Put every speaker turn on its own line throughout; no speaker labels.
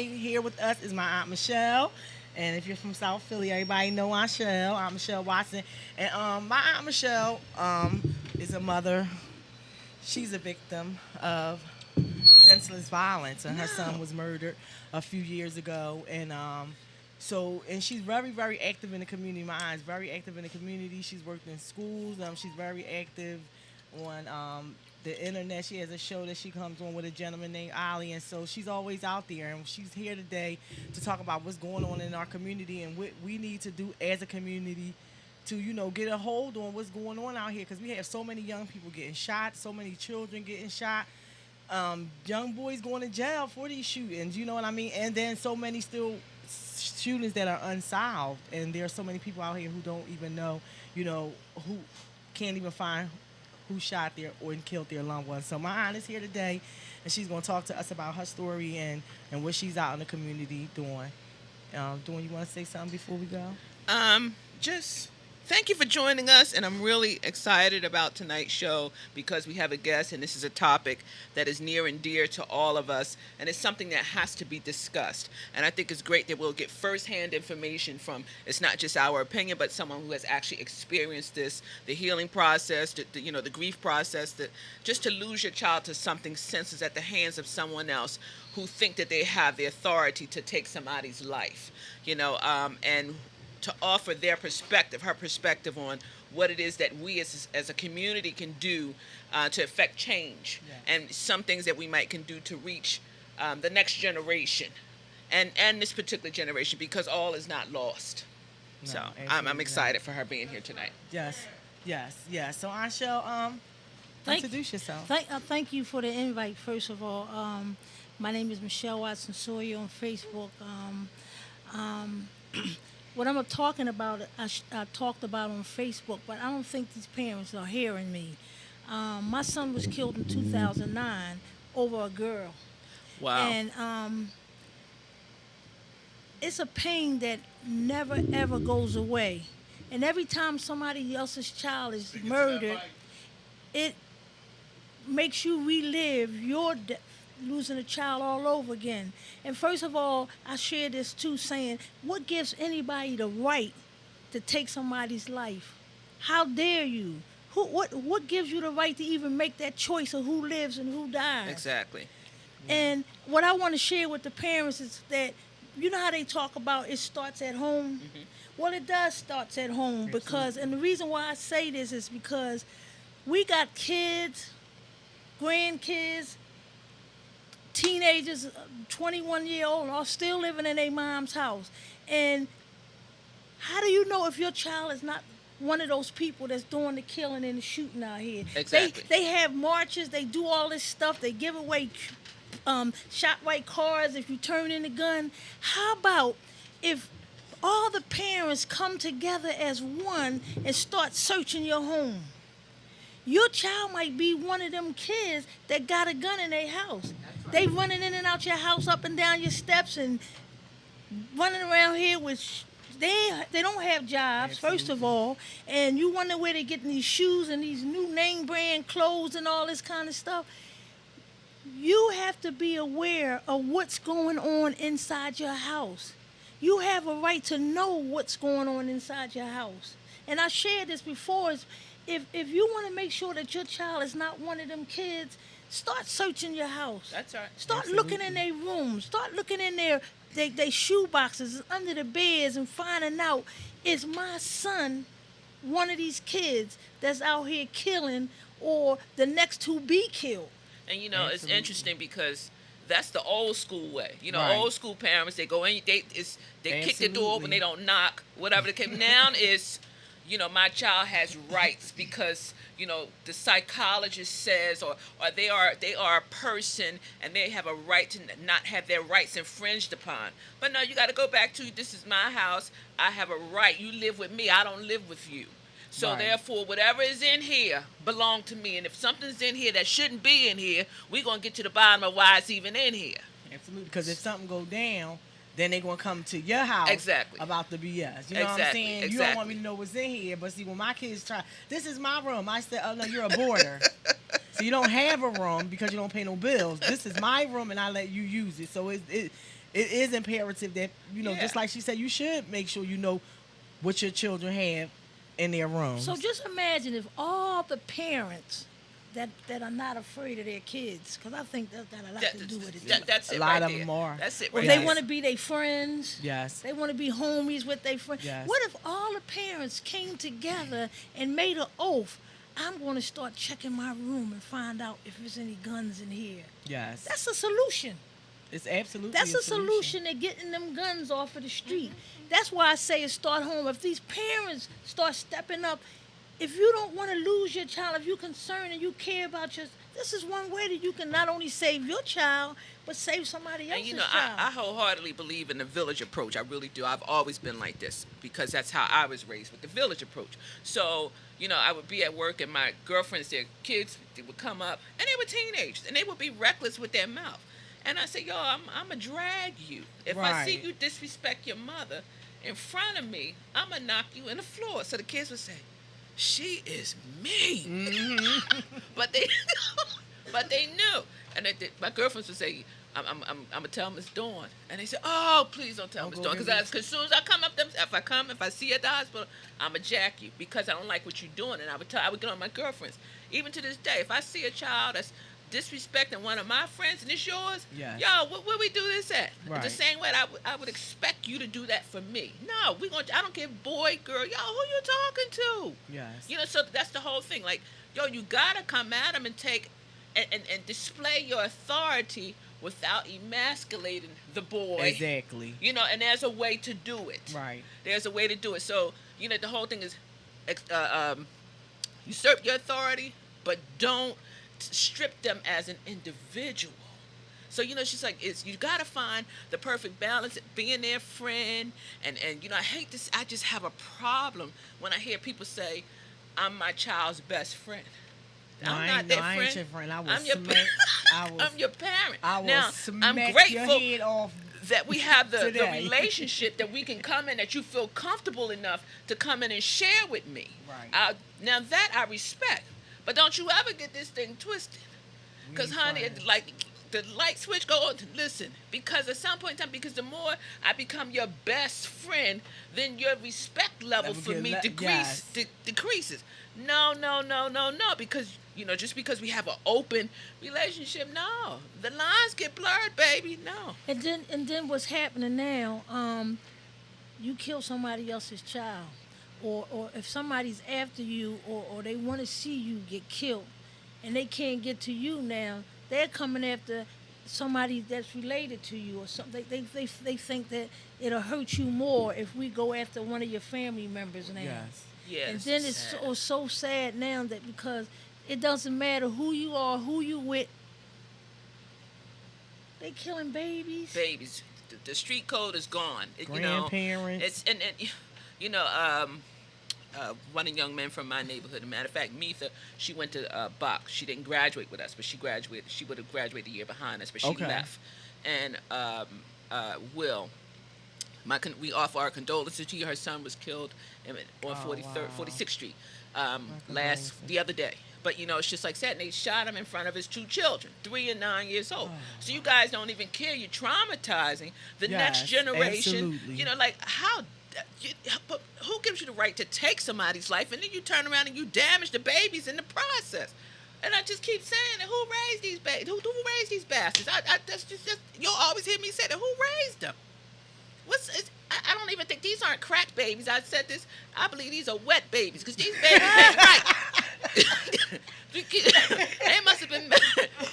Here with us is my Aunt Michelle. And if you're from South Philly, everybody know Aunt Michelle Watson. And my Aunt Michelle is a mother. She's a victim of senseless violence, and her son was murdered a few years ago. And she's very, very active in the community. My aunt's very active in the community. She's worked in schools. She's very active on the internet. She has a show that she comes on with a gentleman named Ali, and so she's always out there. And she's here today to talk about what's going on in our community and what we need to do as a community to, get a hold on what's going on out here, because we have so many young people getting shot, so many children getting shot, young boys going to jail for these shootings. You know what I mean? And then so many still shootings that are unsolved, and there are so many people out here who don't even know, who can't even find who shot their or killed their loved ones. So my aunt is here today, and she's going to talk to us about her story and what she's out in the community doing. Dawn, you want to say something before we go?
Just thank you for joining us, and I'm really excited about tonight's show because we have a guest, and this is a topic that is near and dear to all of us, and it's something that has to be discussed. And I think it's great that we'll get firsthand information from, it's not just our opinion, but someone who has actually experienced this, the healing process, the grief process, that just to lose your child to something senseless at the hands of someone else who think that they have the authority to take somebody's life, and to offer their perspective, her perspective on what it is that we as a community can do to affect change, and some things that we can do to reach the next generation and this particular generation, because all is not lost. No, so I'm excited for her being here tonight.
Yes. So Anshel, introduce yourself.
Thank you for the invite, first of all. My name is Michelle Watson Sawyer on Facebook. What I'm talking about, I talked about on Facebook, but I don't think these parents are hearing me. My son was killed in 2009 over a girl.
Wow.
And it's a pain that never, ever goes away. And every time somebody else's child is murdered, it makes you relive your death, losing a child all over again. And first of all, I share this too, saying, what gives anybody the right to take somebody's life? How dare you? What gives you the right to even make that choice of who lives and who dies?
Exactly.
And what I want to share with the parents is that, you know how they talk about it starts at home? Mm-hmm. Well, it does start at home. Absolutely. Because, and the reason why I say this is because we got kids, grandkids, teenagers, 21-year-old, are still living in their mom's house. And how do you know if your child is not one of those people that's doing the killing and the shooting out here?
Exactly.
They have marches, they do all this stuff, they give away shot right cars if you turn in a gun. How about if all the parents come together as one and start searching your home? Your child might be one of them kids that got a gun in their house. They running in and out your house, up and down your steps, and running around here with. They don't have jobs, Absolutely. First of all, and you wonder where they're getting these shoes and these new name brand clothes and all this kind of stuff. You have to be aware of what's going on inside your house. You have a right to know what's going on inside your house. And I shared this before. If you want to make sure that your child is not one of them kids, start searching your house.
That's right.
Start
Absolutely.
looking in their rooms. Start looking in their shoe boxes, under the beds, and finding out, is my son one of these kids that's out here killing, or the next to be killed?
And
Absolutely.
It's interesting because that's the old school way.
Right.
Old school parents, they go in, they kick the door open,
Absolutely.
they don't knock, whatever the case. Now is, my child has rights because, the psychologist says, or they are a person and they have a right to not have their rights infringed upon. But no, you got to go back to, this is my house. I have a right. You live with me. I don't live with you. So
Right.
Therefore, whatever is in here belong to me. And if something's in here that shouldn't be in here, we're going to get to the bottom of why it's even in here.
Absolutely. Because if something go down, then they're going to come to your house
Exactly.
about the BS. You know what I'm
Exactly.
saying? You
Exactly.
don't want me to know what's in here. But see, when my kids try, this is my room. I said, oh, no, you're a boarder. So you don't have a room because you don't pay no bills. This is my room, and I let you use it. So it is imperative that,
Yeah.
just like she said, you should make sure you know what your children have in their rooms.
So just imagine if all the parents that are not afraid of their kids, because I think that got a lot to do with it.
That's
A
it
lot
right
of
there.
them are.
That's it
Or
right
they
there.
want to be their friends.
Yes.
They want to be homies with their friends.
Yes.
What if all the parents came together and made an oath? I'm going to start checking my room and find out if there's any guns in here.
Yes.
That's a solution.
It's absolutely
That's a solution to getting them guns off of the street. That's why I say it start home. If these parents start stepping up, if you don't want to lose your child, if you're concerned and you care about this is one way that you can not only save your child, but save somebody else's
And you know,
child.
I wholeheartedly believe in the village approach. I really do. I've always been like this because that's how I was raised, with the village approach. So, you know, I would be at work and my girlfriends, their kids, they would come up and they were teenagers and they would be reckless with their mouth. And I say, yo, I'm going to drag you. If I see
Right.
you disrespect your mother in front of me, I'm going to knock you in the floor. So the kids would say, she is mean. but they knew. And my girlfriends would say, I'm going to tell Miss Dawn. And they said, oh, please don't tell Miss Dawn. Because as soon as I come up, if I see you at the hospital, I'm going to jack you because I don't like what you're doing. And I would get on my girlfriends. Even to this day, if I see a child that's disrespecting one of my friends and it's yours,
Yes.
yo, where we do this at?
Right.
The same way I would expect you to do that for me. No, I don't care, boy, girl, yo, who you talking to?
Yes.
You know, so that's the whole thing. Like, yo, you gotta come at them and take and display your authority without emasculating the boy.
Exactly.
You know, and there's a way to do it.
Right.
There's a way to do it. So, you know, the whole thing is usurp your authority, but don't strip them as an individual. So, you know, she's like, you got to find the perfect balance, being their friend. And, you know, I hate this. I just have a problem when I hear people say, I'm my child's best friend. I'm not their friend.
I ain't your friend.
I'm your I'm your parent.
I will
now,
smack
I'm grateful
your head off
that we have the
today.
relationship that we can come in, that you feel comfortable enough to come in and share with me.
Right.
Now that I respect. But don't you ever get this thing twisted. Because, honey,
friends.
like the light switch go on. Listen, because at some point in time, because the more I become your best friend, then your respect level for me decreases. No. Because, you know, just because we have an open relationship, no. The lines get blurred, baby. No.
And then what's happening now? You kill somebody else's child, or if somebody's after you, or they want to see you get killed, and they can't get to you now, they're coming after somebody that's related to you or something. They think that it'll hurt you more if we go after one of your family members now.
Yes.
Yes.
And then it's so sad now that because it doesn't matter who you are, who you with, they killing babies.
Babies. The street code is gone.
Grandparents.
It's and you know, one of the young men from my neighborhood. As a matter of fact, Metha, she went to Bach. She didn't graduate with us, but she graduated. She would have graduated a year behind us, but she left. And Will, we offer our condolences to you. Her son was killed on 46th Street the other day. But, you know, it's just like that. And they shot him in front of his two children, 3 and 9 years old. So you guys don't even care. You're traumatizing the next generation.
Absolutely.
You know, like, but who gives you the right to take somebody's life and then you turn around and you damage the babies in the process? And I just keep saying that, who raised these babies? Who raised these bastards? That's just you'll always hear me say that. Who raised them? I don't even think these aren't crack babies. I said this. I believe these are wet babies because these babies ain't right. They must have been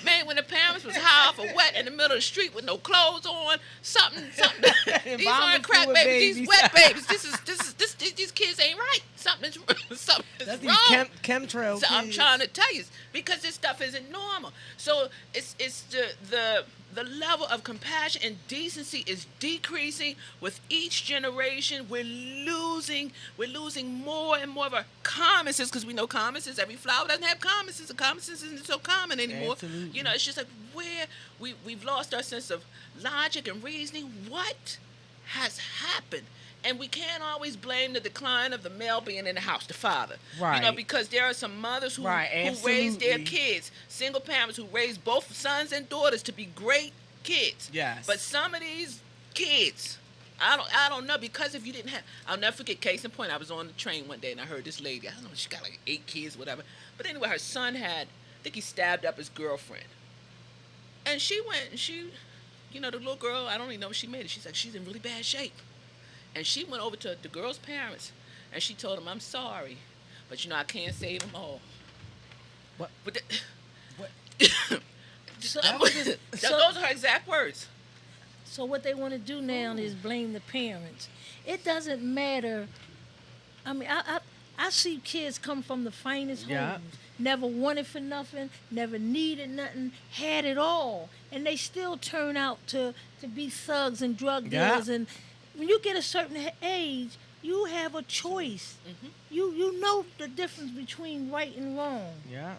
made when the parents was high off of wet in the middle of the street with no clothes on. Something. These aren't crack babies. These wet babies. These kids ain't right. Something's
That's
wrong.
these chemtrails.
So I'm trying to tell you, because this stuff isn't normal. So it's the level of compassion and decency is decreasing with each generation. We're losing more and more of our common sense, because we know common sense. Every flower doesn't have common sense. And common sense isn't so common anymore.
Absolutely.
You know, it's just like we've lost our sense of logic and reasoning. What has happened? And we can't always blame the decline of the male being in the house, the father.
Right.
You know, because there are some mothers who raise their kids, single parents who raise both sons and daughters to be great kids.
Yes.
But some of these kids. I don't know, because if you didn't have, I'll never forget. Case in point, I was on the train one day and I heard this lady. I don't know, she got like 8 kids, whatever. But anyway, her son had, I think he stabbed up his girlfriend, and she went and the little girl. I don't even know if she made it. She's like, she's in really bad shape, and she went over to the girl's parents and she told them, I'm sorry, but I can't save them all.
What?
But
What?
those are her exact words.
So what they want to do now is blame the parents. It doesn't matter. I mean, I see kids come from the finest homes, never wanted for nothing, never needed nothing, had it all, and they still turn out to be thugs and drug dealers. And when you get a certain age, you have a choice.
Mm-hmm.
You know the difference between right and wrong.
Yeah.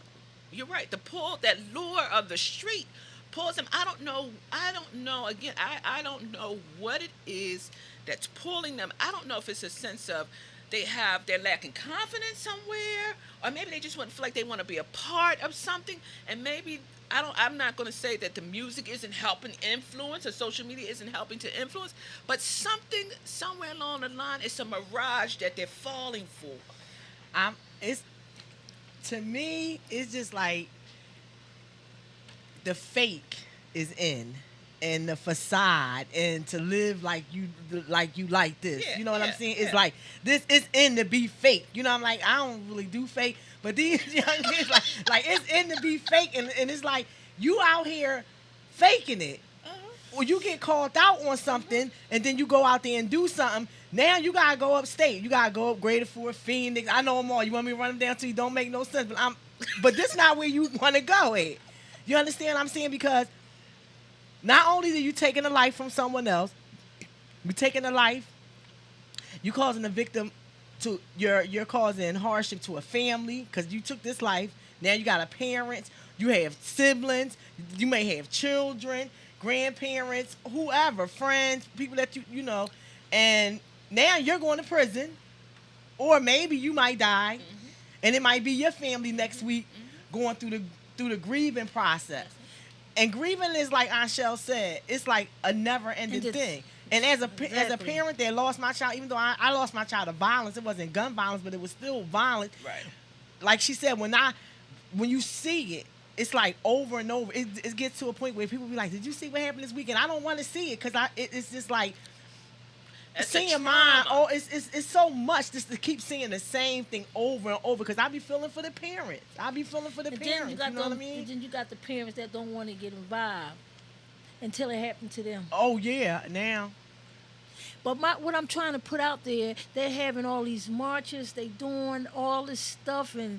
You're right. That lure of the street pulls them. I don't know. Again, I don't know what it is that's pulling them. I don't know if it's a sense of they're lacking confidence somewhere, or maybe they just want to feel like they want to be a part of something. And maybe I'm not going to say that the music isn't helping influence, or social media isn't helping to influence, but something somewhere along the line, it's a mirage that they're falling for.
To me, it's just like the fake is in, and the facade, and to live like you like this.
Yeah,
you know what I'm saying? It's
yeah.
like this is in to be fake. I'm like, I don't really do fake, but these young kids like it's in to be fake, and it's like you out here faking it. Or you get called out on something, and then you go out there and do something. Now you gotta go upstate. You gotta go up Greater Fort, Phoenix. I know them all. You want me to run them down to you? Don't make no sense. But this not where you want to go at. You understand what I'm saying? Because not only are you taking a life from someone else, you taking a life, you causing the victim to you're causing hardship to a family because you took this life. Now you got a parent. You have siblings. You may have children, grandparents, whoever, friends, people that you know, and now you're going to prison, or maybe you might die, and it might be your family next week going through the grieving process. And grieving is, like Anshel said, it's like a never-ending thing. And as a parent that lost my child, even though I lost my child to violence, it wasn't gun violence, but it was still violent.
Right.
Like she said, when you see it, it's like over and over. It gets to a point where people be like, "Did you see what happened this weekend?" I don't want to see it because it's just like seeing mine. Oh, it's so much just to keep seeing the same thing over and over. Because I be feeling for the parents. I be feeling for the parents. You know what I mean?
And then you got the parents that don't want to get involved until it happened to them.
Oh yeah, now.
But what I'm trying to put out there, they're having all these marches, they doing all this stuff, and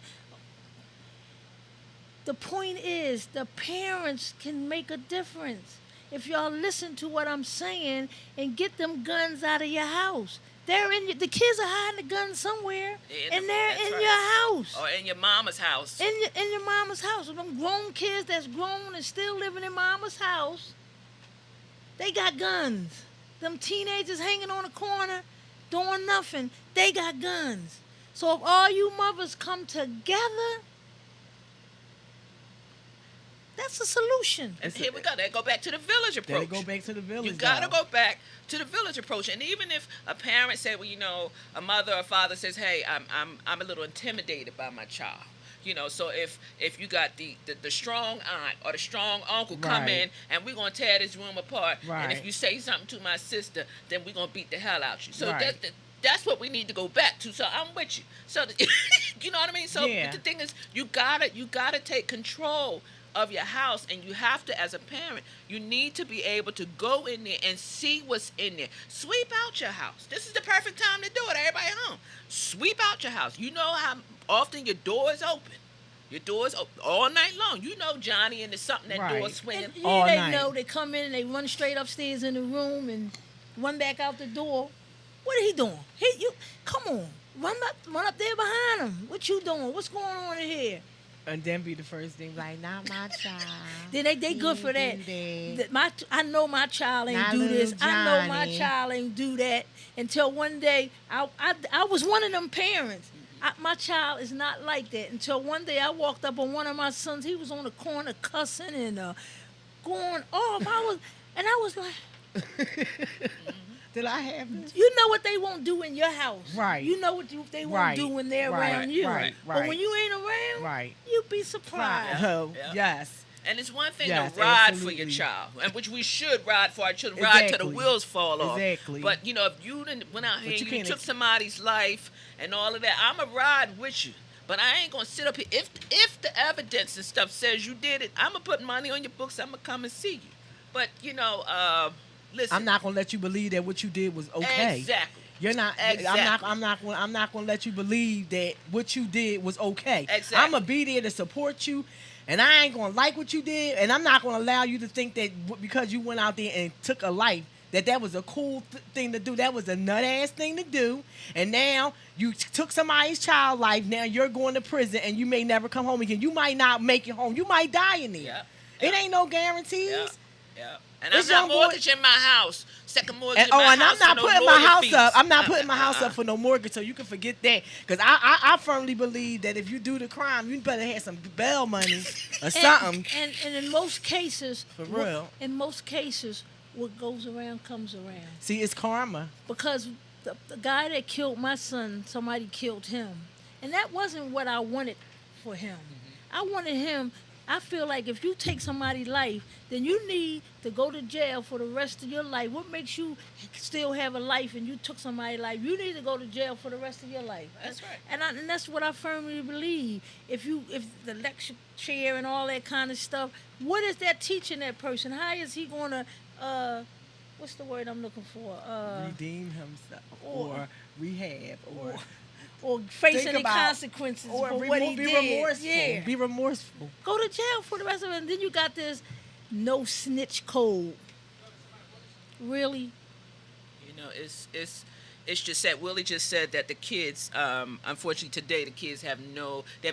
the point is, the parents can make a difference. If y'all listen to what I'm saying and get them guns out of your house. The kids are hiding the guns somewhere, and they're in your house.
Or in your mama's house.
In your mama's house. Them grown kids that's grown and still living in mama's house, they got guns. Them teenagers hanging on the corner, doing nothing, they got guns. So if all you mothers come together, that's a solution.
And here we go. They go back to the village approach.
They go back to the village.
You got to go back to the village approach. And even if a parent said, well, a mother or father says, hey, I'm a little intimidated by my child. So if you got the strong aunt or the strong uncle come in and we're going to tear this room apart.
Right.
And if you say something to my sister, then we're going to beat the hell out you. So
right.
that's what we need to go back to. So I'm with you. So you know what I mean? So
yeah.
But the thing is, you gotta take control of your house, and you have to, as a parent, you need to be able to go in there and see what's in there. Sweep out your house. This is the perfect time to do it. Everybody home. Sweep out your house. You know how often your door is open. Your door's open all night long. You know Johnny and there's something that door swinging.
All they night. Know they come in and they run straight upstairs in the room and run back out the door. What are he doing? Come on. Run up there behind him. What you doing? What's going on in here?
And then be the first thing like, not my child.
Then they good for that. I know my child ain't
not
do this.
Johnny.
I know my child ain't do that. Until one day, I was one of them parents. My child is not like that. Until one day I walked up on one of my sons. He was on the corner cussing and going off. I was like,
Did I have?
You know what they won't do in your house.
Right.
You know what they won't
Right.
do when they're
Right.
around you.
Right.
But
Right.
when you ain't around,
Right.
you'd be surprised.
Oh,
Yeah.
yes.
And it's one thing
Yes,
to ride
absolutely.
for your child, and which we should ride for our children, ride till the
Exactly.
wheels fall off.
Exactly.
But you know, if you didn't went out here
But
and
you
you
can't
took somebody's life and all of that, I'ma ride with you. But I ain't gonna sit up here. If the evidence and stuff says you did it, I'ma put money on your books. I'ma come and see you. But you know, listen.
I'm not gonna let you believe that what you did was okay.
Exactly.
You're not.
Exactly.
I'm not gonna let you believe that what you did was okay.
Exactly.
I'm gonna be there to support you, and I ain't gonna like what you did, and I'm not gonna allow you to think that because you went out there and took a life that was a cool thing to do. That was a nut ass thing to do, and now you took somebody's child life. Now you're going to prison, and you may never come home again. You might not make it home. You might die in there.
Yeah.
It ain't no guarantees.
Yeah. Yeah. And
This
I'm not
young boy-
mortgaging my house. Second mortgage
And,
in my
and
house.
I'm not
for no
putting my
lawyer
house
fees.
up. I'm not putting my house up for no mortgage, so you can forget that. Because I firmly believe that if you do the crime, you better have some bail money or something.
And in most cases,
For real.
in most cases, what goes around comes around.
See, it's karma.
Because the guy that killed my son, somebody killed him. And that wasn't what I wanted for him. I wanted him, I feel like if you take somebody's life, then you need to go to jail for the rest of your life. What makes you still have a life and you took somebody's life? You need to go to jail for the rest of your life.
That's right.
And that's what I firmly believe. If the lecture chair and all that kind of stuff, what is that teaching that person? How is he going to, what's the word I'm looking for?
Redeem himself or rehab
or face
Think
any
about-
consequences
or
for what he
be
did.
remorseful.
Yeah.
Be remorseful.
Go to jail for the rest of it. And then you got this no snitch code. Really?
You know, it's just that Willie just said that the kids, unfortunately today, the kids have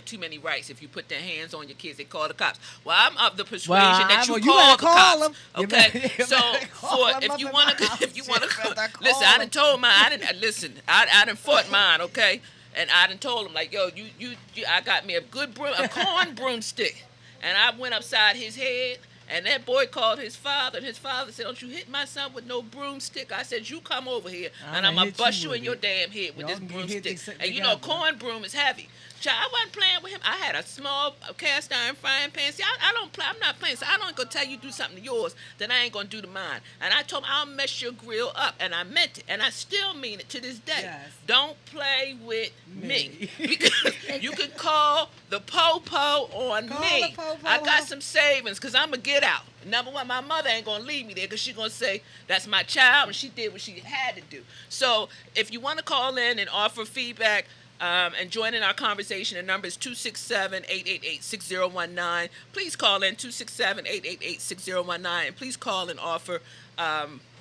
too many rights. If you put their hands on your kids, they call the cops. Well, I'm of the persuasion that you call
better
the cops.
them. You
Okay,
better- you
so
better call them
if
up
you
in
want
my
to,
house.
if you want
You better
to,
call
listen, I done
them.
told mine. I didn't listen. I done fought mine. Okay, and I done told him like, yo, you I got me a corn broomstick, and I went upside his head. And that boy called his father, and his father said, "Don't you hit my son with no broomstick." I said, "You come over here, and I'm
I'ma
gonna
hit
bust
you
you
with
in your
it.
damn head with
Y'all
this
can get hit
broomstick."
together.
And you know, corn broom is heavy. Child, I wasn't playing with him. I had a small cast iron frying pan. See, I don't play. I'm not playing. So I don't gonna tell you do something to yours that I ain't gonna do to mine. And I told him I'll mess your grill up, and I meant it, and I still mean it to this day.
Yes.
Don't play with me
Me.
because you can call the po-po on
Call
me.
the po-po
I got
on-
some savings because I'm going to get out. Number one, my mother ain't going to leave me there because she's going to say, that's my child, and she did what she had to do. So if you want to call in and offer feedback and join in our conversation, the number is 267-888-6019. Please call in 267-888-6019. And please call and offer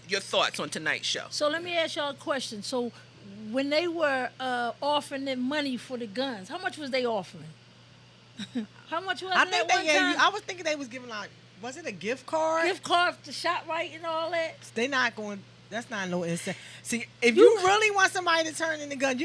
your thoughts on tonight's show.
So let me ask y'all a question. So when they were offering them money for the guns, how much was they offering? How much was
I
it
think
at one time?
I was thinking they was giving like, was it a gift card?
Gift card to ShopRite and all that.
They not going. That's not no insane. See, if you really want somebody to turn in the gun,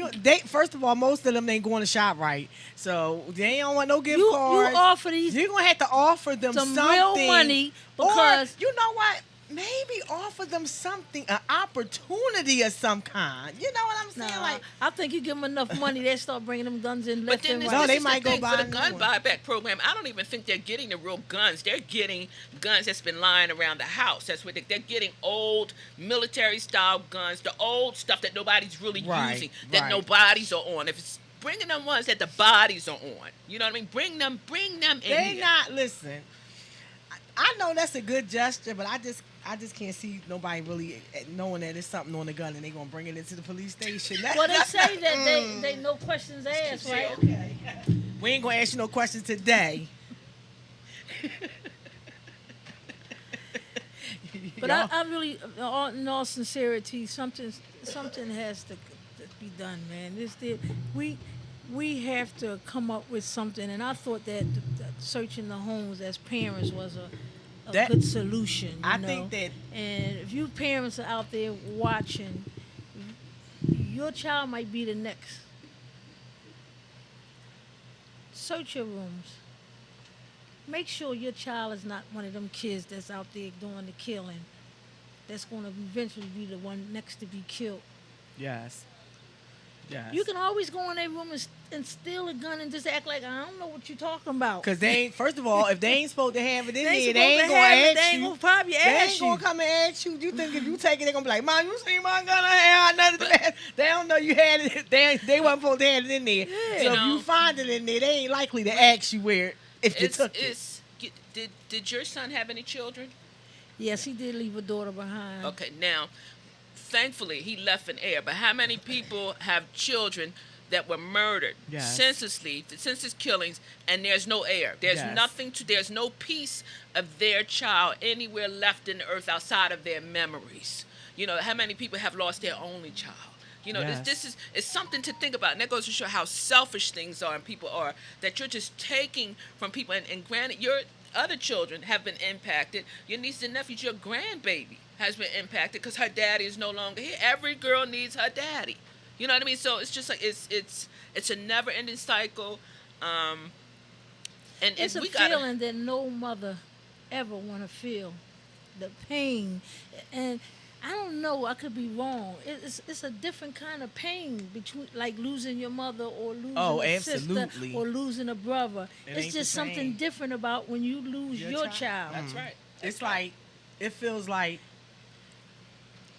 first of all, most of them ain't going to shop right, so they don't want no gift
You
cards.
offer these
You're gonna have to offer them
some
something,
real money because
or, you know what? Maybe offer them something, an opportunity of some kind. You know what I'm saying?
Nah,
Like,
I think you give them enough money, they start bringing them guns in
But
left
then
and
this,
right.
No,
this
they
is
might
the
go
thing
buy
for
a
the
new
gun
one.
buyback program. I don't even think they're getting the real guns. They're getting guns that's been lying around the house. That's what they're getting, old military style guns, the old stuff that nobody's really
Right,
using, that
right.
no bodies are on. If it's bringing them ones that the bodies are on, you know what I mean? Bring them in
they
here.
not listen. I know that's a good gesture, but I just can't see nobody really knowing that it's something on the gun and they gonna bring it into the police station.
Well, they say that they no questions asked, right?
Okay. We ain't gonna ask you no questions today.
But
Y'all-
I really, in all sincerity, something has to be done, man. We have to come up with something, and I thought that searching the homes as parents was a good solution.
I think that-
and if you parents are out there watching, your child might be the next. Search your rooms. Make sure your child is not one of them kids that's out there doing the killing. that's going to eventually be the one next to be killed.
Yes. Yes.
You can always go in their room and steal a gun and just act like I don't know what you're talking about.
Because they ain't, first of all, if they ain't supposed to have it in
They
there, they
ain't
ain't
supposed to
going
have
to
it.
ask
They
you.
ain't gonna probably
They
ask
ain't
you.
going to come and ask you. You think if you take it, they're going to be like, Mom, you see my gun? I had nothing to that. They don't know you had it. They wasn't supposed to have it in there.
Yeah.
So
You
if
know,
you find it in there, they ain't likely to ask you where, if you took it.
Did your son have any children?
Yes, he did leave a daughter behind.
Okay, now, thankfully, he left an heir. But how many people have children that were murdered
Yes.
senseless killings, and there's no heir? There's
Yes.
there's no piece of their child anywhere left in the earth outside of their memories. You know, how many people have lost their only child? You know,
Yes.
this is something to think about. And that goes to show how selfish things are and people are, that you're just taking from people. And granted, your other children have been impacted. Your nieces and nephews, your grandbaby has been impacted because her daddy is no longer here. Every girl needs her daddy. You know what I mean? So it's just like it's a never-ending cycle. And
It's a
we gotta,
feeling that no mother ever want to feel, the pain. And I don't know, I could be wrong. It's a different kind of pain between, like losing your mother or losing a sister
absolutely.
or losing a brother.
It
It's
ain't the
just something
same.
different about when you lose your child.
That's right.
It's like, it feels like,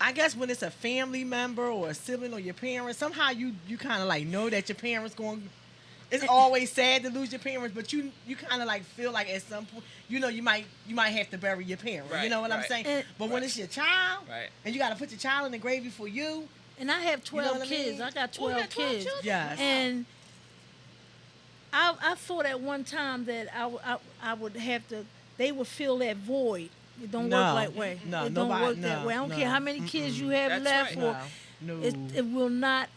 I guess when it's a family member or a sibling or your parents, somehow you kind of like know that your parents going. It's always sad to lose your parents, but you kind of like feel like at some point, you know, you might have to bury your parents.
Right,
you know what I'm
right.
saying? But when it's your child,
Right.
and you got to put your child in the grave before you.
And I have 12
You know what I
kids.
mean?
I got
Oh, you
12
got 12
kids.
children?
Yes.
And I thought at one time that I would have to, they would fill that void. It don't
No.
work that way.
No,
it don't
nobody-
work that
no,
way. I don't
no.
care how many kids you have
That's
left,
right.
or
No.
it will not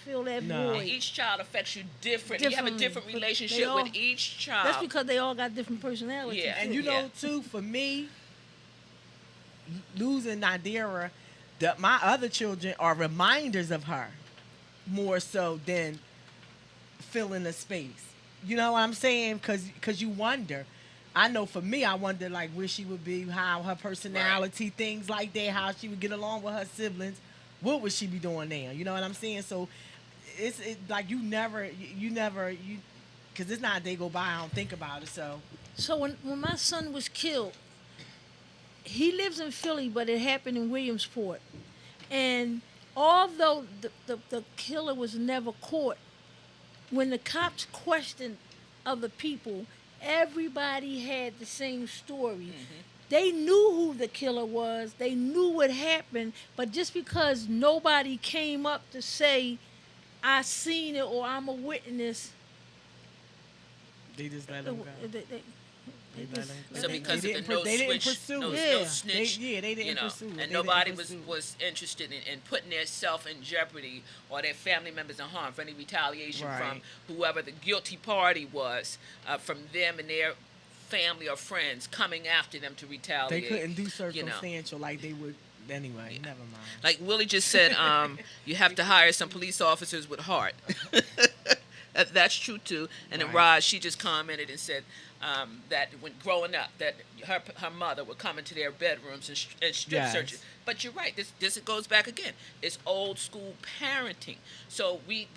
fill that
No.
And
void.
each child affects you differently. You have a
Differently.
different
But they
relationship
all-
with each child.
That's because they all got different personalities.
Yeah.
And
too.
you know,
Yeah.
too, for me, losing Nadira, my other children are reminders of her more so than filling the space. You know what I'm saying? Because you wonder. I know for me, I wonder like where she would be, how her personality, things like that, how she would get along with her siblings. What would she be doing now? You know what I'm saying? So it's like you never, because it's not a day go by, I don't think about it. So
So when my son was killed, he lives in Philly, but it happened in Williamsport. And although the killer was never caught, when the cops questioned other people, everybody had the same story. They knew who the killer was. They knew what happened. But just because nobody came up to say, I seen it or I'm a witness,
they just let them go.
they
let
just-
them go.
So
they-
because
they
of the
didn't
no
they didn't
switch,
pursue
no,
it.
Yeah.
no snitch,
They didn't
you know,
pursue it. They
and
didn't
nobody
pursue it.
was interested in putting their self in jeopardy or their family members in harm for any retaliation
Right.
from whoever the guilty party was, from them and their family or friends coming after them to
They
retaliate.
couldn't do
you know.
circumstantial like they would anyway. Never mind.
Like Willie just said, you have to hire some police officers with heart. That's true too. And then
Right.
Raj, she just commented and said that when growing up, that her mother would come into their bedrooms and strip
Yes.
search it. But you're right. This goes back again. It's old school parenting. So we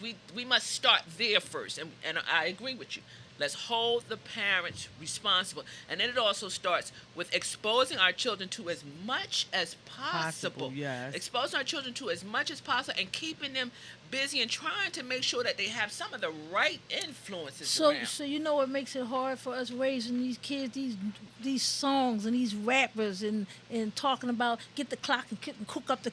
must start there first. And I agree with you. Let's hold the parents responsible. And then it also starts with exposing our children to as much as possible.
Yes.
Exposing our children to as much as possible and keeping them busy and trying to make sure that they have some of the right influences around.
So you know what makes it hard for us raising these kids, these songs and these rappers and talking about get the clock and cook up the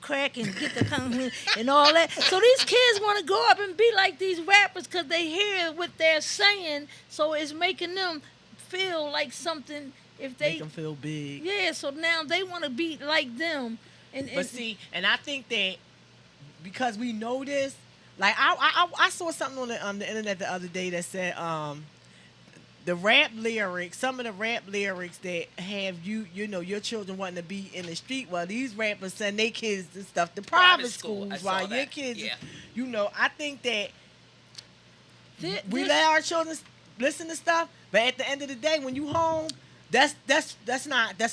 crack and get the and all that. So these kids want to grow up and be like these rappers because they hear what they're saying. So it's making them feel like something if they
Make them feel big.
yeah. So now they want to be like them.
But see, and I think that because we know this, like I saw something on the internet the other day that said the rap lyrics, some of the rap lyrics that have you know your children wanting to be in the street, well these rappers send their kids and stuff to private
school. I
schools
saw
while your
that.
kids,
Yeah.
you know, I think that we
This-
let our children listen to stuff, but at the end of the day, when you home, That's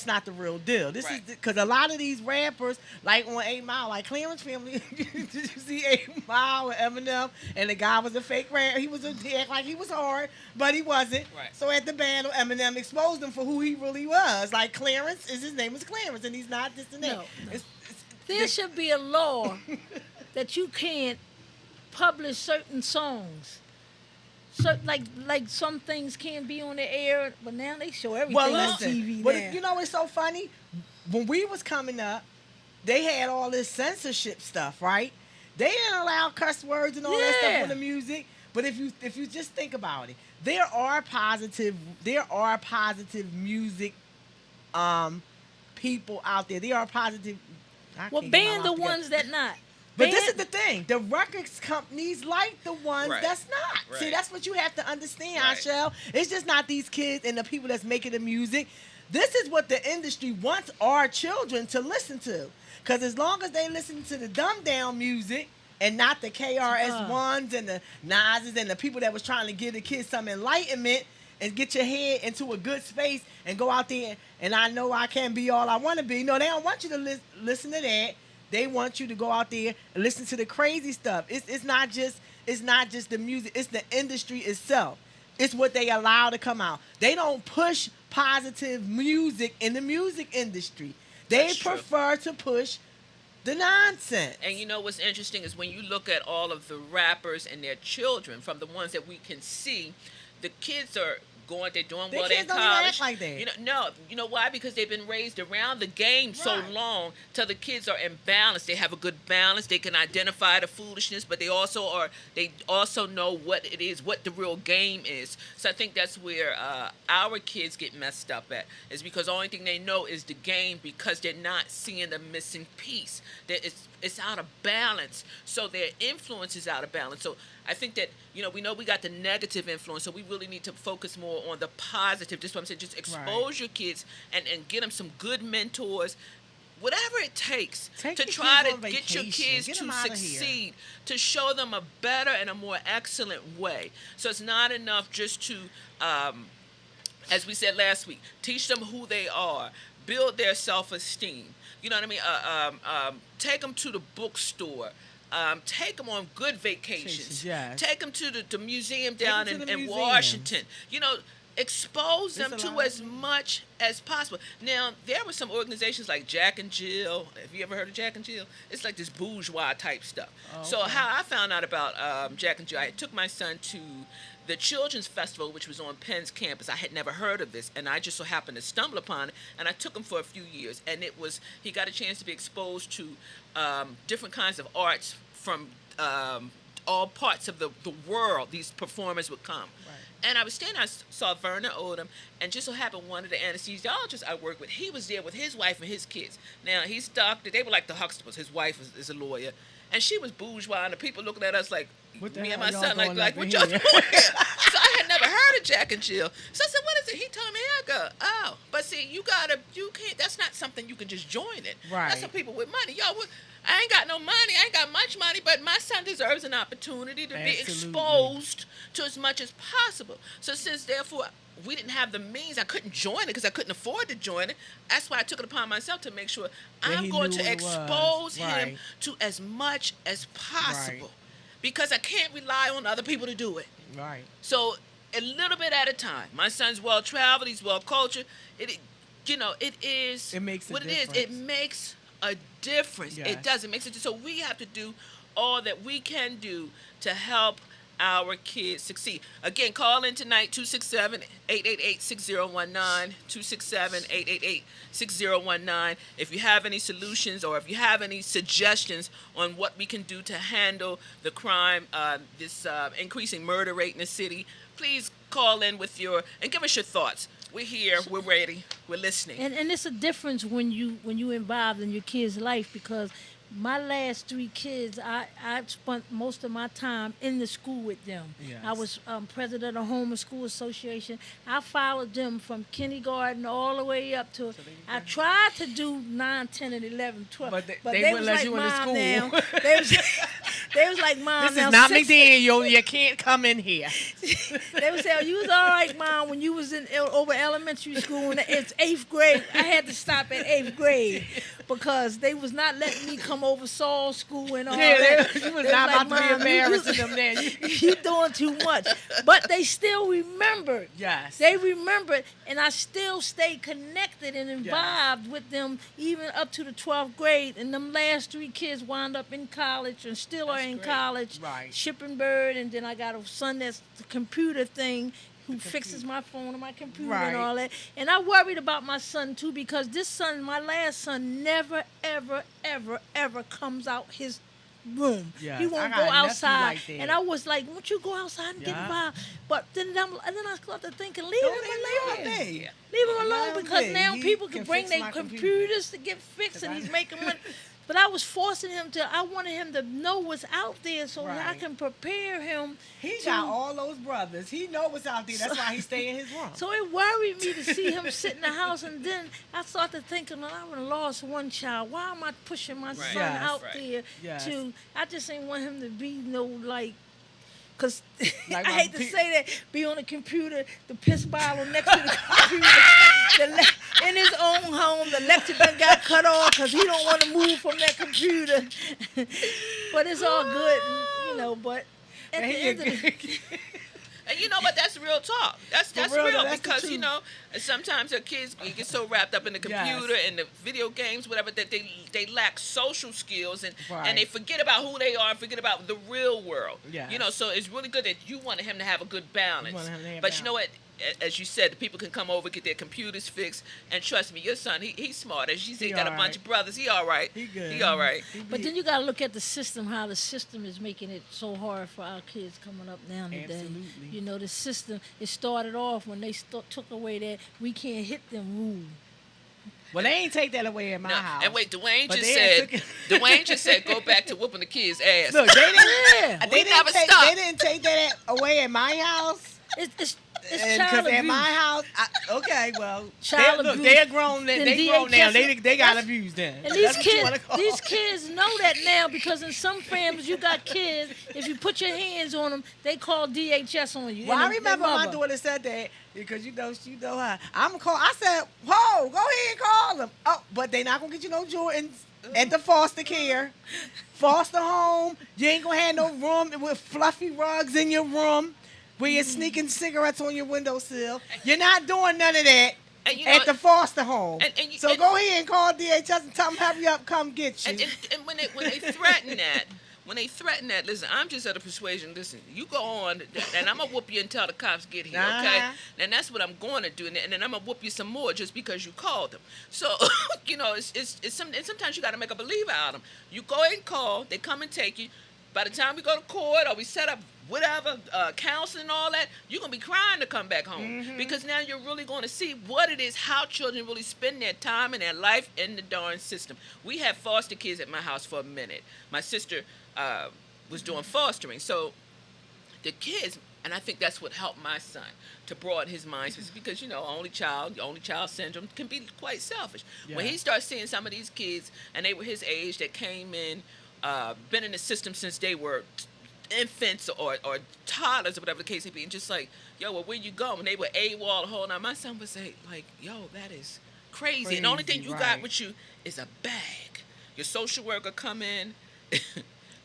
not the real deal. This
Right.
is because a lot of these rappers, like on 8 Mile, like Clarence Family, did you see 8 Mile with Eminem? And the guy was a fake rapper. He act like he was hard, but he wasn't.
Right.
So at the battle, Eminem exposed him for who he really was. Like Clarence, his name is Clarence, and he's not this and that.
No.
It's,
There should be a law that you can't publish certain songs. So like some things can't be on the air, but now they show everything
Well,
on
listen,
TV
but
now.
you know what's so funny? When we was coming up, they had all this censorship stuff, right? They didn't allow cuss words and all that
Yeah.
stuff on the music. But if you just think about it, there are positive music people out there. There are positive. I
Well,
can't get my
ban the
mouth together.
ones that not.
But this
Ban-
is the thing. The records companies like the ones
Right.
that's not.
Right.
See, that's what you have to understand,
Right.
Ashel. It's just not these kids and the people that's making the music. This is what the industry wants our children to listen to. Because as long as they listen to the dumbed down music and not the KRS-Ones and the Nas's and the people that was trying to give the kids some enlightenment and get your head into a good space and go out there and I know I can't be all I want to be. No, they don't want you to listen to that. They want you to go out there and listen to the crazy stuff. It's not just the music. It's the industry itself. It's what they allow to come out. They don't push positive music in the music industry. They
That's true.
prefer to push the nonsense.
And you know what's interesting is when you look at all of the rappers and their children, from the ones that we can see, the kids are they're doing
Their
well in
kids don't even
college.
act like that.
You know why? Because they've been raised around the game so
Right.
long till the kids are in balance. They have a good balance. They can identify the foolishness, but they also know what it is, what the real game is. So I think that's where our kids get messed up at, is because the only thing they know is the game, because they're not seeing the missing piece. That it's out of balance. So their influence is out of balance. So I think that, we know we got the negative influence, so we really need to focus more on the positive. Just what I'm saying, just expose your kids and get them some good mentors, whatever it takes
Take
to
the
try
kids
to
on
get your
vacation.
kids
Get
to
'em outta here.
succeed, to show them a better and a more excellent way. So it's not enough just to, as we said last week, teach them who they are, build their self-esteem. You know what I mean? Take them to the bookstore. Take them on good vacations.
Yes.
Take them to the museum down
them to
in,
the
in
museums.
Washington. Expose them
There's a
to
lot
as
of-
much as possible. Now, there were some organizations like Jack and Jill. Have you ever heard of Jack and Jill? It's like this bourgeois type stuff.
Oh,
So
okay.
how I found out about Jack and Jill, I took my son to the Children's Festival, which was on Penn's campus. I had never heard of this, and I just so happened to stumble upon it, and I took him for a few years. And he got a chance to be exposed to different kinds of arts from all parts of the world. These performers would come.
Right.
And I was standing, I saw Verna Odom, and just so happened one of the anesthesiologists I work with, he was there with his wife and his kids. Now, he's doctor, they were like the Huxtables. His wife is a lawyer, and she was bourgeois, and the people looking at us like,
What the
me and
hell
my
y'all
son,
doing
like
up
what
in
y'all
here?
doing here? So I had never heard of Jack and Jill. So I said, what is it? He told me, I go, oh. But see, you can't, that's not something you can just join it.
Right.
That's for people with money. I ain't got no money. I ain't got much money, but my son deserves an opportunity to be
Absolutely.
exposed to as much as possible. So since, therefore, we didn't have the means, I couldn't join it because I couldn't afford to join it. That's why I took it upon myself to make sure I'm
he
going
knew
to
what it was.
expose him
Right.
to as much as possible.
Right.
Because I can't rely on other people to do it.
Right.
So a little bit at a time. My son's well traveled. He's well cultured. It is.
It makes a
what it is. It
difference.
makes a difference.
Yes.
It does. It makes it. So we have to do all that we can do to help our kids succeed. Again, call in tonight, 267-888-6019, 267-888-6019. If you have any solutions or if you have any suggestions on what we can do to handle the crime, this increasing murder rate in the city, please call in and give us your thoughts. We're here. We're ready. We're listening.
And it's a difference when you involved in your kid's life, because my last 3 kids, I spent most of my time in the school with them.
Yes.
I was president of the Home and School Association. I followed them from kindergarten all the way up to. I tried to do 9, 10, and 11, 12.
But they
they
wouldn't
was
let
like,
you in the
"Mom,
school."
now." They was, They was like, Mom,
This
now
is not
6
McDaniel. You can't come in here.
They would say, oh, you was all right, Mom, when you was in over elementary school. And it's 8th grade. I had to stop at 8th grade because they was not letting me come over Saul's school and all that.
You was
They
not
like,
about to be
"Mom,
embarrassing them then.
You doing too much. But they still remembered.
Yes.
They remembered, and I still stayed connected and involved with them even up to the 12th grade. And them last 3 kids wound up in college and still are in
great.
college.
Right.
Shipping Bird, and then I got a son that's the computer thing who fixes my phone and my computer and all that. And I worried about my son too because this son, my last son, never, ever, ever, ever comes out his room.
Yes,
He
I
won't
got
go
a nephew
outside.
like that.
And I was like, won't you go outside and get involved? But then I started thinking, leave him alone. Leave him alone
Let him
because
be.
now
He
people
can
can bring
fix
their
my computer.
computers to get fixed and he's making money. But I was forcing him to, I wanted him to know what's out there so that I
Right.
can prepare him.
He
to-
got all those brothers. He know what's out there. That's why he stay in his room.
So it worried me to see him sit in the house, and then I started thinking, well, I would lost one child. Why am I pushing my son
Yes.
out
Right.
there
Yes.
to? I just ain't want him to be no like. Cause
Like
I
my
hate to
pe-
say that, be on the computer, the piss bottle next to the computer, in his own home, the electric done got cut off because he don't want to move from that computer. But it's all good, you know. But at the end of the
And you know what? That's real talk. That's
real,
real
that's the
because you
truth.
know sometimes the kids get so wrapped up in the computer and the video games, whatever, that they lack social skills and
Right.
they forget about who they are, and forget about the real world.
Yes.
You know, so it's really good that you wanted him to have a good balance.
wanted him to have
But you know what? As you said, the people can come over, get their computers fixed, and trust me, your son, he's smart. As you said,
He
he got a
all
bunch
right.
of brothers. He all right.
He good.
He all right.
But then you got to look at the system, how the system is making it so hard for our kids coming up now today.
Absolutely.
You know, the system, it started off when they took away that we can't hit them rule.
Well, they ain't take that away in my
No,
house.
and wait, Dwayne
But
just
they
said.
took it-
Dwayne just said, go back to whooping the kids' ass.
Look, they didn't.
Yeah.
We never
take,
stopped.
They didn't take that away in my house.
It's
Because
child
at
abuse.
my house, okay, well,
Child
look,
abuse.
they're grown.
Then
They grown now.
DHS
They got
that's-
abused then.
And these
That's what you
kids,
wanna call
these
it.
kids know that now because in some families you got kids. If you put your hands on them, they call DHS on you.
Well,
And
I
their
remember my
mother.
daughter said that because you know her. I'm call. I said, "Whoa, go ahead and call them." Oh, but they not gonna get you no Jordans at the foster care, foster home. You ain't gonna have no room with fluffy rugs in your room where you're sneaking cigarettes on your windowsill. You're not doing none of that.
And you know,
At the foster home.
and
So
and-
go ahead and call DHS and tell them hurry up, come get you.
and when they threaten that, listen, I'm just at a persuasion. Listen, you go on, and I'm gonna whoop you until the cops get here, okay?
Uh-huh.
And that's what I'm going to do, and then I'm gonna whoop you some more just because you called them. So, you know, and sometimes you got to make a believer out of them. You go ahead and call, they come and take you. By the time we go to court or we set up whatever, counseling and all that, you're going to be crying to come back home. Because now you're really going to see what it is, how children really spend their time and their life in the darn system. We had foster kids at my house for a minute. My sister was doing fostering. So the kids, and I think that's what helped my son to broaden his mind, because, you know, only child syndrome can be quite selfish.
Yeah.
When he starts seeing some of these kids, and they were his age, that came in, been in the system since they were infants or toddlers or whatever the case may be, and just like, yo, well, where you going? When they were AWOL, hold on, my son would say, like, yo, that is crazy. And the only thing you got
right.
with you is a bag. Your social worker come in,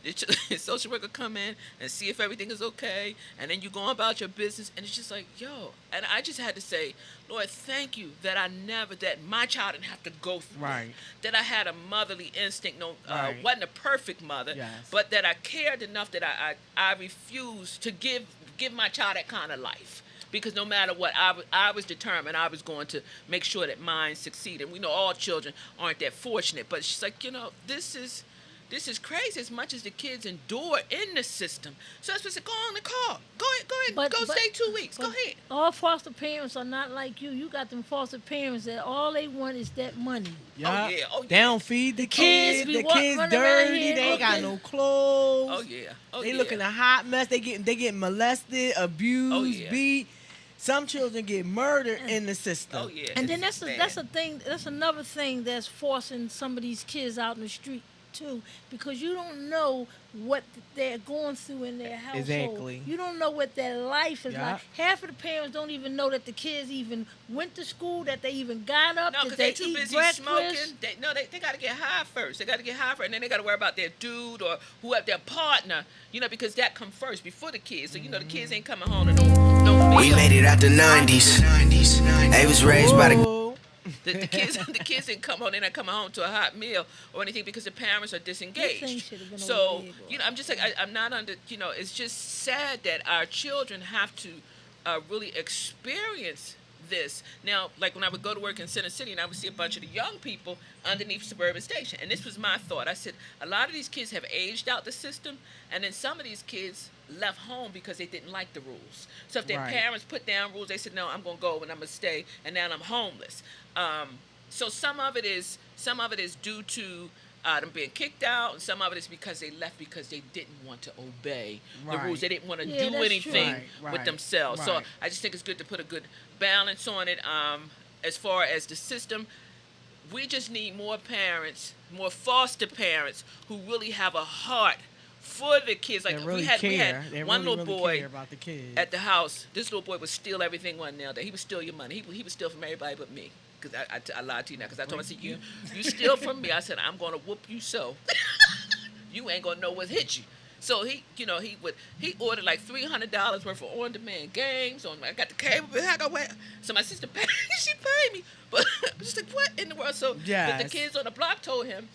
your social worker come in and see if everything is okay, and then you go about your business, and it's just like, yo. And I just had to say, Lord, thank you that that my child didn't have to go through
Right.
that I had a motherly instinct.
Right.
Wasn't a perfect mother,
Yes.
but that I cared enough that I refused to give my child that kind of life. Because no matter what, I was determined I was going to make sure that mine succeeded. We know all children aren't that fortunate, but she's like, you know, this is crazy as much as the kids endure in the system. So I said, go on the call. Go ahead, go stay 2 weeks. Go
But
ahead.
All foster parents are not like you. You got them foster parents that all they want is that money.
Yeah.
Oh, yeah. Oh, yeah.
They don't feed the
kids
kids.
be
The
running
kids
around
dirty.
here
They ain't got
looking-
no clothes.
Oh, yeah. Oh,
They
yeah.
looking a hot mess. They getting molested, abused,
Oh, yeah.
beat. Some children get murdered in the system.
Oh, yeah.
And then
it's
that's
bad.
a thing. That's another thing that's forcing some of these kids out in the street too, because you don't know what they're going through in their household.
Exactly.
You don't know what their life is
Yeah.
like. Half of the parents don't even know that the kids even went to school, that they even got up,
No,
that
because
they
they're too
eat
busy
breakfast.
smoking. They got to get high first. They got to get high first, and then they got to worry about their dude or whoever their partner. Because that come first before the kids. So the kids ain't coming home to no
We made it out the 90s. They was raised by the
Ooh.
the kids didn't come home. They're not coming home to a hot meal or anything because the parents are
This thing
disengaged.
should have been
So
over there,
I'm just like I'm not under. It's just sad that our children have to really experience this. Now, like when I would go to work in Center City and I would see a bunch of the young people underneath Suburban Station, and this was my thought. I said a lot of these kids have aged out the system, and then some of these kids left home because they didn't like the rules. So if their
Right.
parents put down rules, they said, no, I'm going to go and I'm going to stay, and now I'm homeless. So some of it is due to them being kicked out, and some of it is because they left because they didn't want to obey the
Right.
rules. They didn't want to
Yeah,
do
that's
anything
true.
Right,
with
right,
themselves. So
right.
I just think it's good to put a good balance on it. As far as the system, we just need more parents, more foster parents who really have a heart for the kids. Like
They really
we had
care. They
one
really,
little
really
boy
care about the kids.
at the house. This little boy would steal everything one nail day. He would steal your money. He would steal from everybody but me. Because I lied to you now. Because I told him, I said, you steal from me. I said, I'm going to whoop you so. You ain't going to know what hit you. So he ordered like $300 worth of on-demand games. I got the cable, but I got wait. So my sister paid. She paid me. But I'm just like, what in the world? So but the
Yes.
kids on the block told him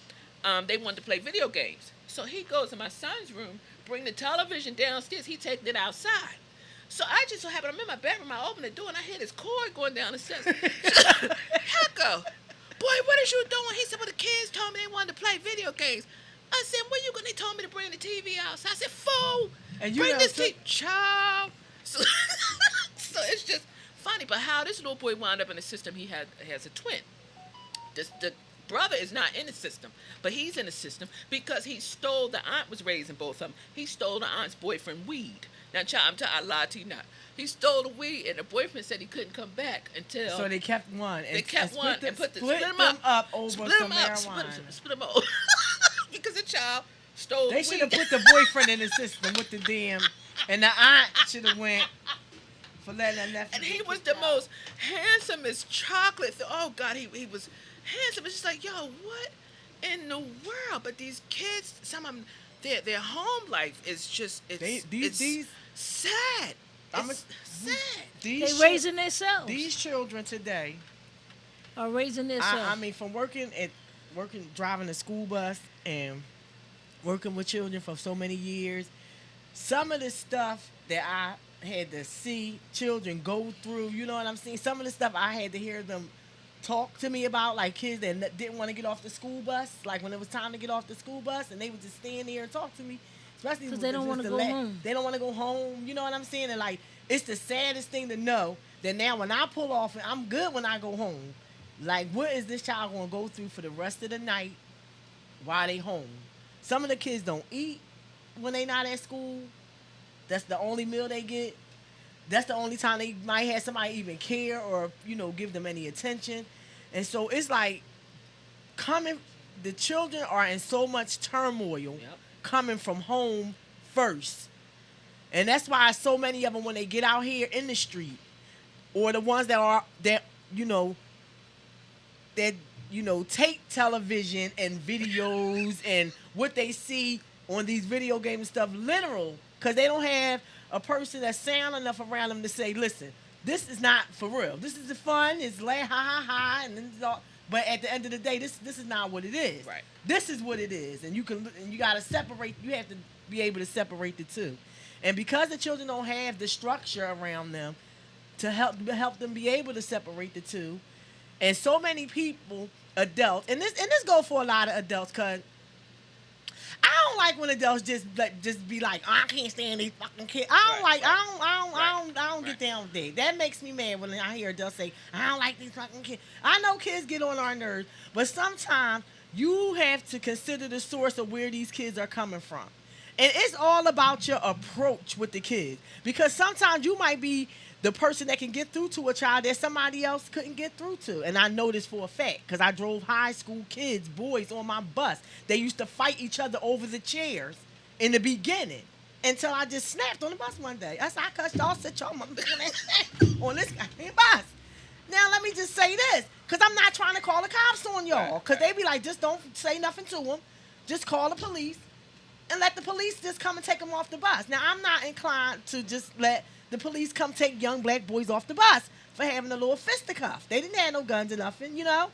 they wanted to play video games. So he goes in my son's room, bring the television downstairs. He taking it outside. So I just so happened, I'm in my bedroom, I open the door, and I hear this cord going down the steps. Hecko, boy, what is you doing? He said, well, the kids told me they wanted to play video games. I said, where you going? They told me to bring the TV out. So I said, fool,
And you
bring
know,
this
so-
TV. Child. So, so it's just funny, but how this little boy wound up in the system, has a twin. The brother is not in the system, but he's in the system because the aunt was raising both of them. He stole the aunt's boyfriend weed. Now, child, I lied to you not. He stole the weed, and the boyfriend said he couldn't come back until...
So they kept one.
They kept one and
split
split
them
them
up over
split
some
them up,
marijuana.
split them up. Because the child stole
They should have
weed.
put the boyfriend in the system with the damn, and the aunt should have went for letting that nephew.
And he
get
was
kicked
the
out.
most handsomest chocolate. Oh, God, he was handsome. It's just like, yo, what in the world? But these kids, some of them, their home life is just, it's sad.
I'm
It's sad.
They
These
raising themselves.
these children today.
Are raising themselves.
I mean, from driving the school bus and working with children for so many years, some of the stuff that I had to see children go through, you know what I'm saying? Some of the stuff I had to hear them talk to me about, like kids that didn't want to get off the school bus, like when it was time to get off the school bus, and they would just stand there and talk to me. Especially
'Cause they don't wanna go home.
They don't want to go home, you know what I'm saying? And like, it's the saddest thing to know that now when I pull off, and I'm good when I go home, like, what is this child going to go through for the rest of the night while they home? Some of the kids don't eat when they not at school. That's the only meal they get. That's the only time they might have somebody even care or, give them any attention. And so it's like the children are in so much turmoil
Yep.
coming from home first. And that's why so many of them, when they get out here in the street, or the ones that take television and videos and what they see on these video games and stuff literal, because they don't have a person that's sound enough around them to say, listen, this is not for real. This is the fun. It's like ha ha ha, and then it's all. But at the end of the day, this is not what it is.
Right.
This is what it is, and you gotta separate. You have to be able to separate the two, and because the children don't have the structure around them to help them be able to separate the two, and so many people, adults, and this go for a lot of adults, cause I don't like when adults just be like, oh, I can't stand these fucking kids. I don't get down with that. That makes me mad when I hear adults say, I don't like these fucking kids. I know kids get on our nerves, but sometimes you have to consider the source of where these kids are coming from. And it's all about your approach with the kids. Because sometimes you might be the person that can get through to a child that somebody else couldn't get through to. And I know this for a fact because I drove high school kids, boys on my bus. They used to fight each other over the chairs in the beginning until I just snapped on the bus one day. I said, I cussed y'all, sit y'all on this goddamn bus. Now, let me just say this, because I'm not trying to call the cops on y'all, because they be like, just don't say nothing to them. Just call the police and let the police just come and take them off the bus. Now, I'm not inclined to just let the police come take young black boys off the bus for having a little fisticuff. They didn't have no guns or nothing, you know?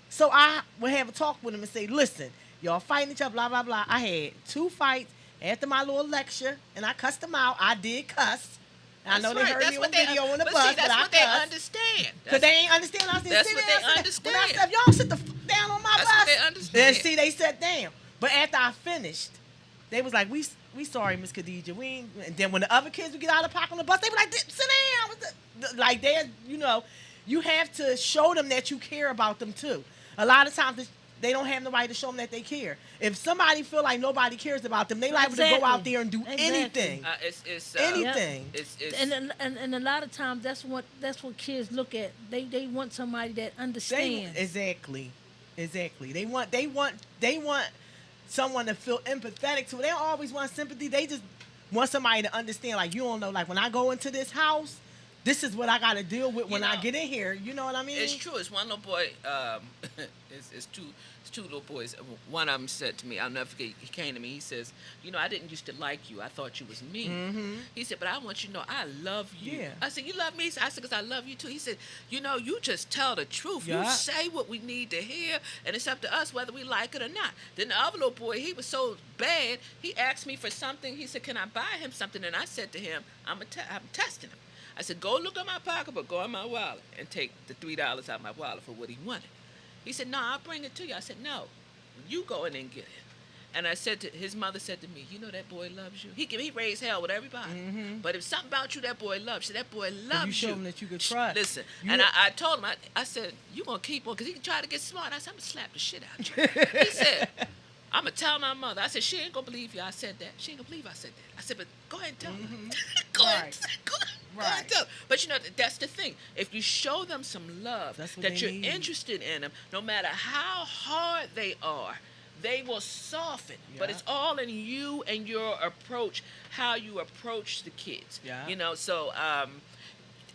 So I would have a talk with them and say, listen, y'all fighting each other, blah, blah, blah. I had 2 fights after my little lecture, and I cussed them out. I did cuss. I know they heard me on video on the bus,
see, that's
but I
what they
cussed.
understand.
Because they ain't understand. I said,
That's
sit
what
down,
they understand.
When I said, y'all sit the fuck down on my
That's
bus.
what they understand.
Then see, they sat down. But after I finished, they was like, we sorry, Miss Khadijah. We ain't. And then when the other kids would get out of pocket on the bus, they were like, sit down. Like, they're, you know, you have to show them that you care about them, too. A lot of times, they don't have nobody to show them that they care. If somebody feel like nobody cares about them, they liable to go out there and do anything. Anything.
And a lot of times that's what kids look at. They want somebody that understands.
Exactly. They want someone to feel empathetic to. They don't always want sympathy. They just want somebody to understand. Like, you don't know. Like, when I go into this house, this is what I got to deal with when I get in here. You know what I mean?
It's true. It's one little boy. It's two little boys. One of them said to me, I'll never forget, he came to me, he says, you know, I didn't used to like you. I thought you was mean.
Mm-hmm.
He said, but I want you to know I love you.
Yeah.
I said, you love me? I said, because I love you too. He said, you know, you just tell the truth.
Yeah.
You say what we need to hear, and it's up to us whether we like it or not. Then the other little boy, he was so bad, he asked me for something. He said, can I buy him something? And I said to him, I'm testing him. I said, go look at my pocketbook, go in my wallet, and take the $3 out of my wallet for what he wanted. He said, no, I'll bring it to you. I said, no, you go in and get it. And I said his mother said to me, you know that boy loves you. He raised hell with everybody. Mm-hmm. But if something about you, that boy loves you. That boy loves you.
You show him that you can trust.
Listen, I told him, I said, you going to keep on, because he can try to get smart. I said, I'm going to slap the shit out of you. He said, I'm going to tell my mother. I said, she ain't going to believe you. I said that. She ain't going to believe I said that. I said, but go ahead and tell her. Go ahead and tell her. But, you know, that's the thing. If you show them some love, that you're interested in them, no matter how hard they are, they will soften. Yeah. But it's all in you and your approach, how you approach the kids. Yeah. You know, so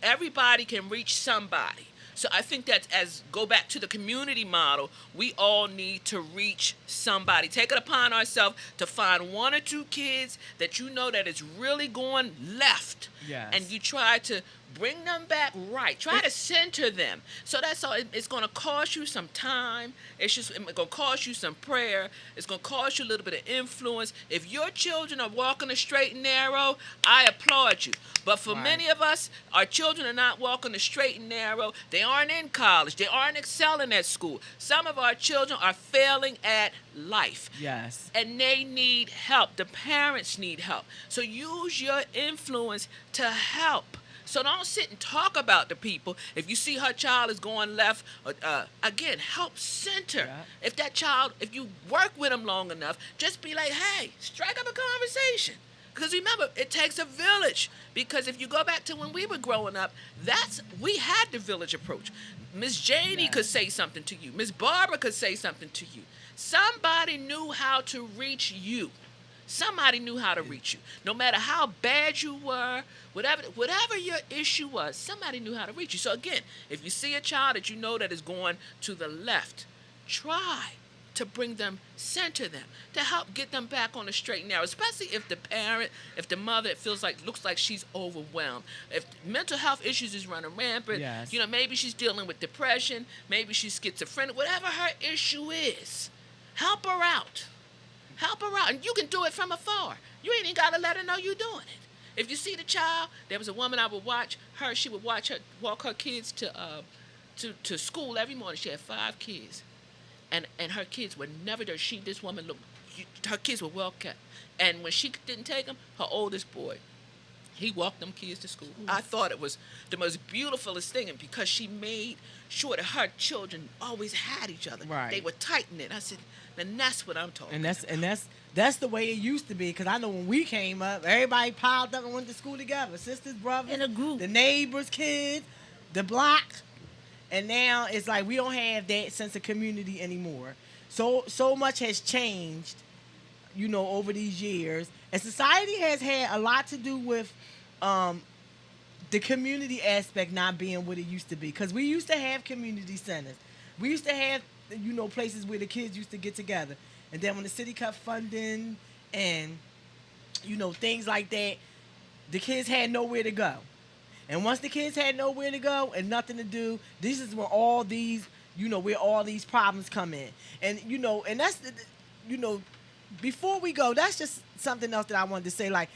everybody can reach somebody. So I think that go back to the community model, we all need to reach somebody. Take it upon ourselves to find 1 or 2 kids that you know that is really going left. Yes. And you try to bring them back right. Try to center them. So that's all. It's going to cost you some time. It's going to cost you some prayer. It's going to cost you a little bit of influence. If your children are walking the straight and narrow, I applaud you. But for many of us, our children are not walking the straight and narrow. They aren't in college. They aren't excelling at school. Some of our children are failing at life. Yes. And they need help. The parents need help. So use your influence to help. So don't sit and talk about the people. If you see her child is going left, again, help center. Yeah. If you work with them long enough, just be like, hey, strike up a conversation. Because remember, it takes a village. Because if you go back to when we were growing up, we had the village approach. Miss Janie could say something to you. Miss Barbara could say something to you. Somebody knew how to reach you. Somebody knew how to reach you. No matter how bad you were, whatever your issue was, somebody knew how to reach you. So again, if you see a child that you know that is going to the left, try to bring them, center them, to help get them back on the straight and narrow, especially if the mother looks like she's overwhelmed. If mental health issues is running rampant, you know, maybe she's dealing with depression, maybe she's schizophrenic, whatever her issue is, help her out. Help her out. And you can do it from afar. You ain't even got to let her know you're doing it. If you see the child, there was a woman I would watch her. She would walk her kids to school every morning. She had 5 kids. And her kids were never there. This woman her kids were well kept. And when she didn't take them, her oldest boy, He walked them kids to school. I thought it was the most beautifulest thing, and because she made sure that her children always had each other.
Right.
They were tight knit. I said, and that's what I'm talking about.
And that's the way it used to be. Because I know when we came up, everybody piled up and went to school together. Sisters, brothers,
In a group.
the neighbors' kids, the block. And now it's like we don't have that sense of community anymore. So much has changed, over these years. And society has had a lot to do with the community aspect not being what it used to be. Because we used to have community centers. We used to have, places where the kids used to get together. And then when the city cut funding and, things like that, the kids had nowhere to go. And once the kids had nowhere to go and nothing to do, this is where all these, where all these problems come in. And, and that's, before we go, that's just something else that I wanted to say. Like,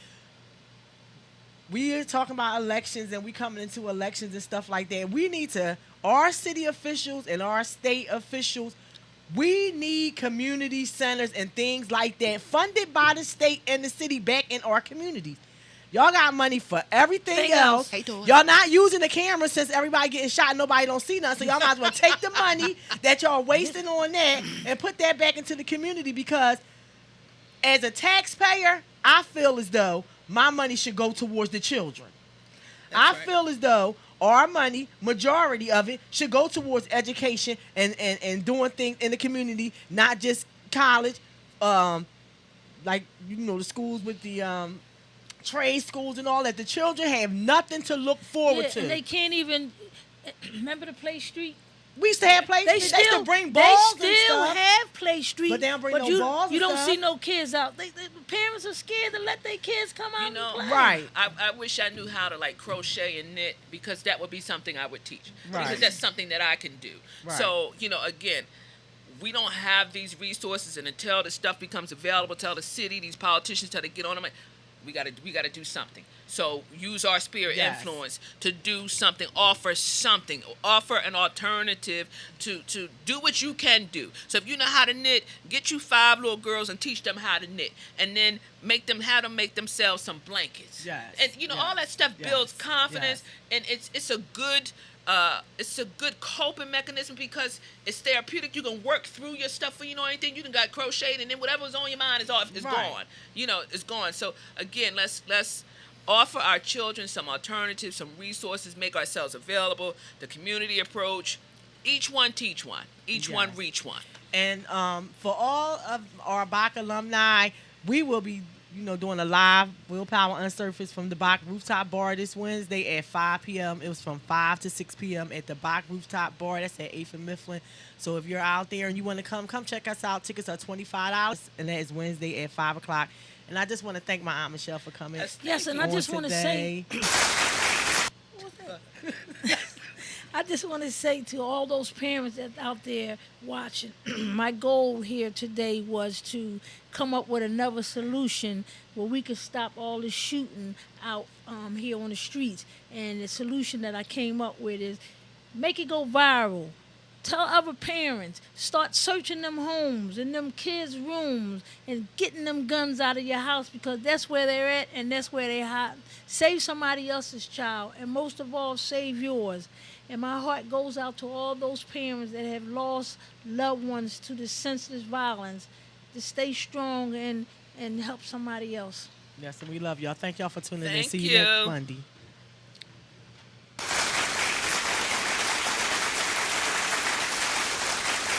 we are talking about elections and we coming into elections and stuff like that. We need to, our city officials and our state officials, we need community centers and things like that funded by the state and the city back in our communities. Y'all got money for everything else. Y'all not using the camera since everybody getting shot and nobody don't see nothing. So y'all might as well take the money that y'all wasting on that and put that back into the community, because as a taxpayer, I feel as though my money should go towards the children. I feel as though our money, majority of it, should go towards education and doing things in the community, not just college, like, the schools with the trade schools and all that. The children have nothing to look forward to.
And they can't even, remember the Play Street?
We used to have Play Street. They used to bring balls and
They still
stuff.
have Play Street.
But they don't bring no balls and
You don't
stuff.
see no kids out. The parents are scared to let their kids come out and play.
Right.
I wish I knew how to crochet and knit, because that would be something I would teach.
Right.
Because that's something that I can do.
Right.
So, again, we don't have these resources, and until the stuff becomes available, tell the city, these politicians, tell to get on them. We got to do something. So use our sphere of influence to do something, offer an alternative to do what you can do. So if you know how to knit, get you 5 little girls and teach them how to knit, and then make them themselves some blankets.
Yes.
And all that stuff builds confidence, and it's a good coping mechanism, because it's therapeutic. You can work through your stuff. For anything, you can got crocheted, and then whatever's on your mind is gone. It's gone. So again, let's offer our children some alternatives, some resources, make ourselves available. The community approach, each one teach one, each one reach one.
And for all of our Bach alumni, we will be doing a live WillPower UnSurfaced from the Bach Rooftop Bar this Wednesday at 5 p.m. It was from 5 to 6 p.m. at the Bach Rooftop Bar. That's at 8th and Mifflin. So if you're out there and you want to come check us out. Tickets are $25, and that is Wednesday at 5 o'clock. And I just want to thank my Aunt Michelle for coming.
Yes, and I just want to say... I just want to say to all those parents that out there watching, my goal here today was to come up with another solution where we could stop all the shooting out here on the streets. And the solution that I came up with is make it go viral. Tell other parents, start searching them homes and them kids' rooms and getting them guns out of your house, because that's where they're at and that's where they hide. Save somebody else's child, and most of all, save yours. And my heart goes out to all those parents that have lost loved ones to the senseless violence, to stay strong and help somebody else.
Yes, and we love y'all. Thank y'all for tuning in.
Thank
See you
you.
next Monday.